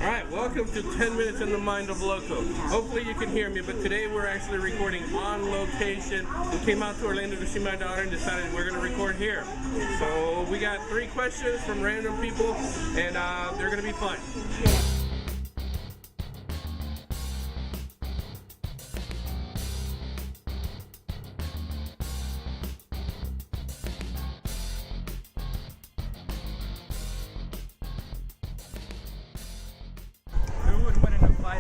Alright, welcome to 10 Minutes in the Mind of Loco. Hopefully you can hear me, but today we're actually recording on location. We came out to Orlando to see my daughter and decided we're going to record here. So we got 3 questions from random people, and they're going to be fun.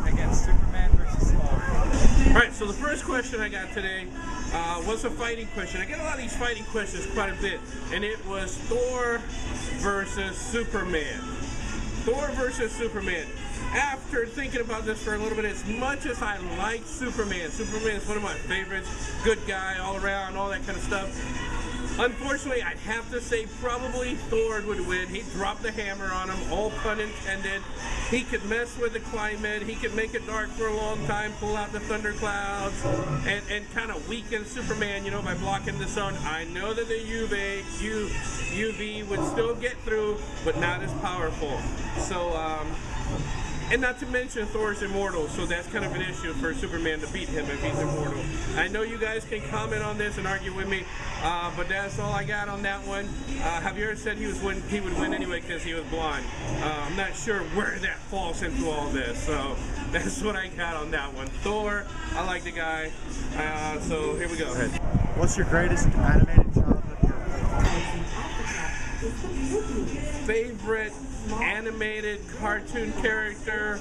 Against Superman versus Thor. Alright, so the first question I got today was a fighting question. I get a lot of these fighting questions quite a bit, and it was Thor versus Superman. Thor versus Superman. After thinking about this for a little bit, as much as I like Superman, Superman is one of my favorites, good guy all around, all that kind of stuff. Unfortunately, I'd have to say probably Thor would win. He'd drop the hammer on him, all pun intended. He could mess with the climate. He could make it dark for a long time, pull out the thunderclouds, and kind of weaken Superman, you know, by blocking the sun. I know that the UV would still get through, but not as powerful. So, and not to mention Thor's immortal, so that's kind of an issue for Superman to beat him if he's immortal. I know you guys can comment on this and argue with me, but that's all I got on that one. Javier said he would win anyway because he was blonde. I'm not sure where that falls into all this, so that's what I got on that one. Thor, I like the guy, so here we go. What's your greatest animated childhood hero? Favorite animated cartoon character.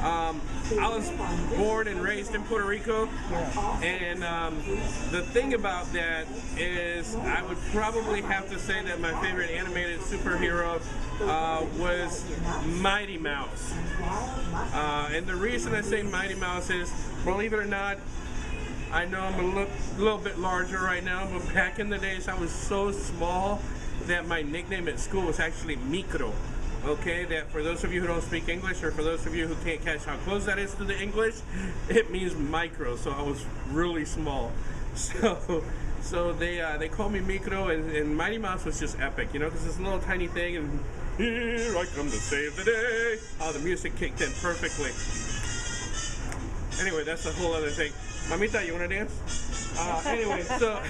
I was born and raised in Puerto Rico, and the thing about that is I would probably have to say that my favorite animated superhero was Mighty Mouse. And the reason I say Mighty Mouse is, believe it or not, I know I'm a little bit larger right now, but back in the days I was so small that my nickname at school was actually Micro. Okay, that for those of you who don't speak English, or for those of you who can't catch how close that is to the English, it means micro, so I was really small. So they called me Micro, and Mighty Mouse was just epic, you know, because it's a little tiny thing, and here I come to save the day. Oh, the music kicked in perfectly. Anyway, that's a whole other thing. Mamita, you want to dance? Anyway, so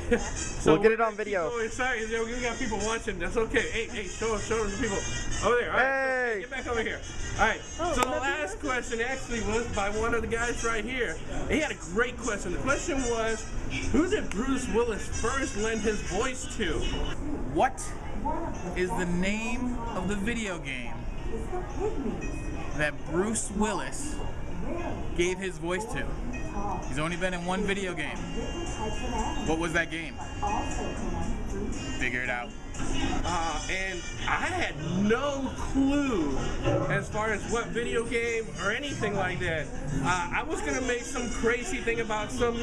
we'll get it on video. Oh, sorry, we got people watching. That's okay. Hey, show the people over there. All right, hey, get back over here. All right. So the last question actually was by one of the guys right here. He had a great question. The question was, who did Bruce Willis first lend his voice to? What is the name of the video game that Bruce Willis gave his voice to? He's only been in one video game. What was that game? Figure it out. And I had no clue as far as what video game or anything like that. I was gonna make some crazy thing about some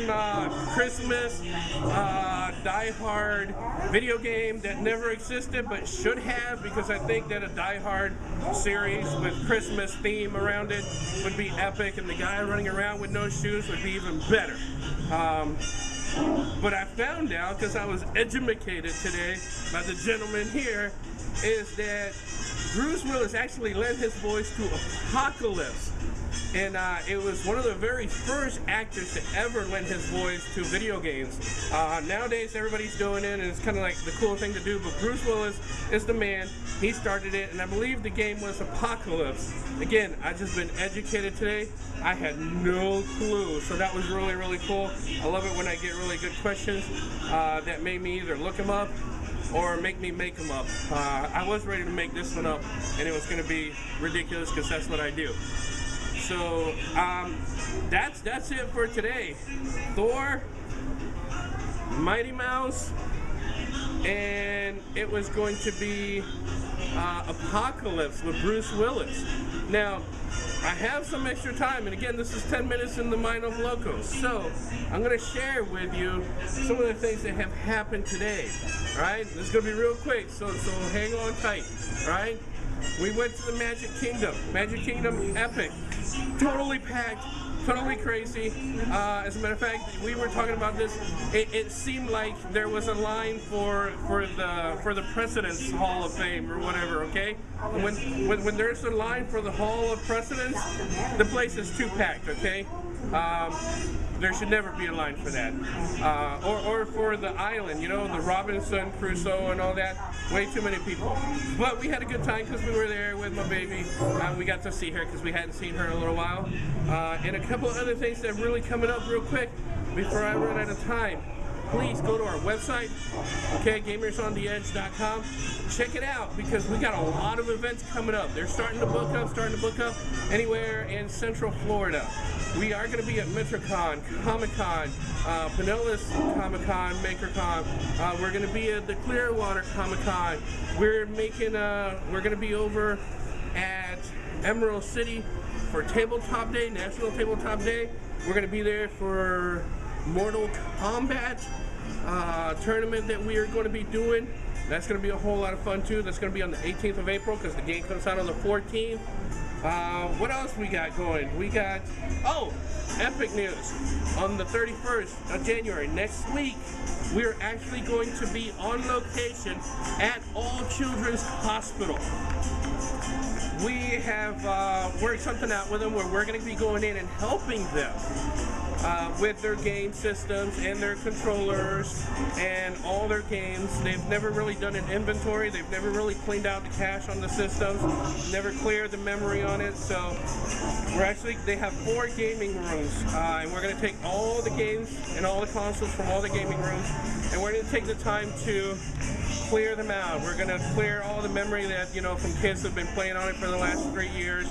Christmas Die Hard video game that never existed but should have, because I think that a Die Hard series with Christmas theme around it would be epic, and the guy running around with no shoes would be even better. But I found out, because I was educated today by the gentleman here, is that Bruce Willis actually lent his voice to Apocalypse. And it was one of the very first actors to ever lend his voice to video games. Nowadays, everybody's doing it, and it's kind of like the cool thing to do, but Bruce Willis is the man. He started it, and I believe the game was Apocalypse. Again, I've just been educated today. I had no clue, so that was really, really cool. I love it when I get really good questions that made me either look them up or make me make them up. I was ready to make this one up, and it was going to be ridiculous because that's what I do. So that's it for today. Thor, Mighty Mouse, and it was going to be Apocalypse with Bruce Willis. Now, I have some extra time, and again, this is 10 minutes in the mind of Loco. So I'm going to share with you some of the things that have happened today. All right, this is going to be real quick, so hang on tight. All right, we went to the Magic Kingdom. Magic Kingdom, epic. Totally packed, totally crazy. As a matter of fact, we were talking about this. It seemed like there was a line for the President's Hall of Fame or whatever. Okay, and when there's a line for the Hall of Presidents, the place is too packed. Okay. There should never be a line for that. Or for the island, you know, the Robinson Crusoe and all that. Way too many people. But we had a good time because we were there with my baby. We got to see her because we hadn't seen her in a little while. And a couple other things that are really coming up real quick before I run out of time. Please go to our website, okay, gamersontheedge.com. Check it out because we got a lot of events coming up. They're starting to book up anywhere in Central Florida. We are going to be at MetroCon, Comic-Con, Pinellas Comic-Con, MakerCon. We're going to be at the Clearwater Comic-Con. We're going to be over at Emerald City for Tabletop Day, National Tabletop Day. We're going to be there for Mortal Kombat tournament that we are going to be doing. That's going to be a whole lot of fun too. That's going to be on the 18th of April because the game comes out on the 14th. What else we got going? We got, epic news. On the 31st of January, next week, we're actually going to be on location at All Children's Hospital. We have worked something out with them where we're going to be going in and helping them with their game systems and their controllers and all their games. They've never really done an inventory. They've never really cleaned out the cache on the systems, never cleared the memory on it. So they have 4 gaming rooms, and we're going to take all the games and all the consoles from all the gaming rooms, and we're going to take the time to clear them out. We're going to clear all the memory that, you know, from kids who've been playing on it for the last 3 years,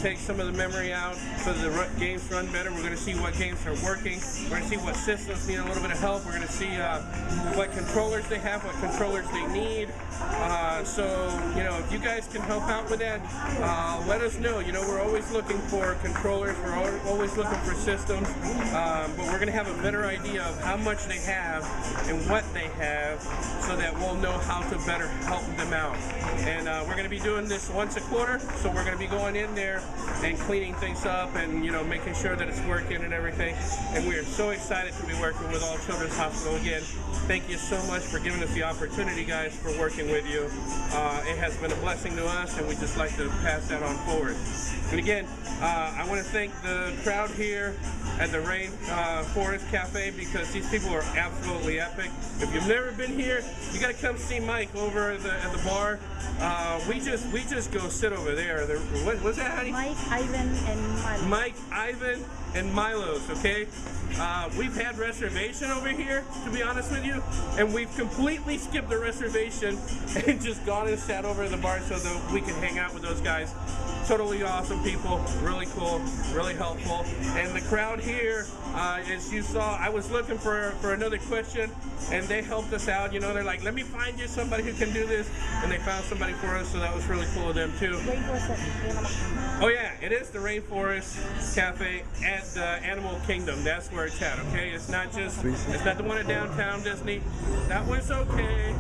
take some of the memory out so the games run better. We're going to see what games are working. We're going to see what systems need a little bit of help. We're going to see what controllers they have, what controllers they need. So, you know, if you guys can help out with that, let us know. You know, we're always looking for controllers. We're always looking for systems. But we're going to have a better idea of how much they have and what they have so that we'll know how to better help them out. And we're going to be doing this once a quarter. So we're going to be going in there and cleaning things up and, you know, making sure that it's working and everything. And we are so excited to be working with All Children's Hospital again. Thank you so much for giving us the opportunity, guys, for working with you. It has been a blessing to us, and we just like to pass that on forward. And again, I want to thank the crowd here at the Rainforest Cafe because these people are absolutely epic. If you've never been here, you got to come see Mike over at the bar. We just go sit over there. What's that, honey? Mike, Ivan, and Milo. Mike, Ivan, and Milo's, okay? We've had reservation over here, to be honest with you, and we've completely skipped the reservation and just gone and sat over at the bar so that we can hang out with those guys. Totally awesome people, really cool, really helpful. And the crowd here, as you saw, I was looking for another question, and they helped us out. You know, they're like, let me find you somebody who can do this, and they found somebody for us, so that was really cool of them too. Oh yeah, it is the Rainforest Cafe at the Animal Kingdom. That's where it's at, okay? It's not the one at downtown Disney. That one's okay.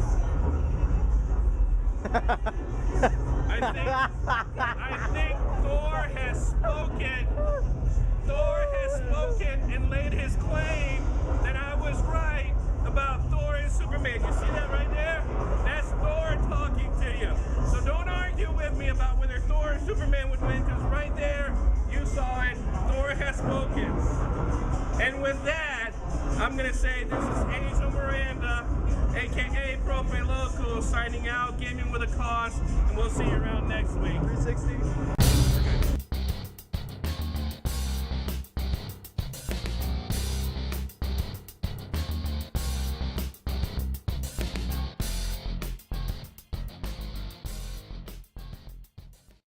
I think Thor has spoken. Thor has spoken and laid his claim that I was right about Thor and Superman. You see that right there? That's Thor talking to you. So don't argue with me about whether Thor and Superman would win, because right there, you saw it. Thor has spoken. And with that, I'm going to say this is Angel Miranda, a.k.a. Loco, signing out, gaming with a cause, and we'll see you around next week. 360.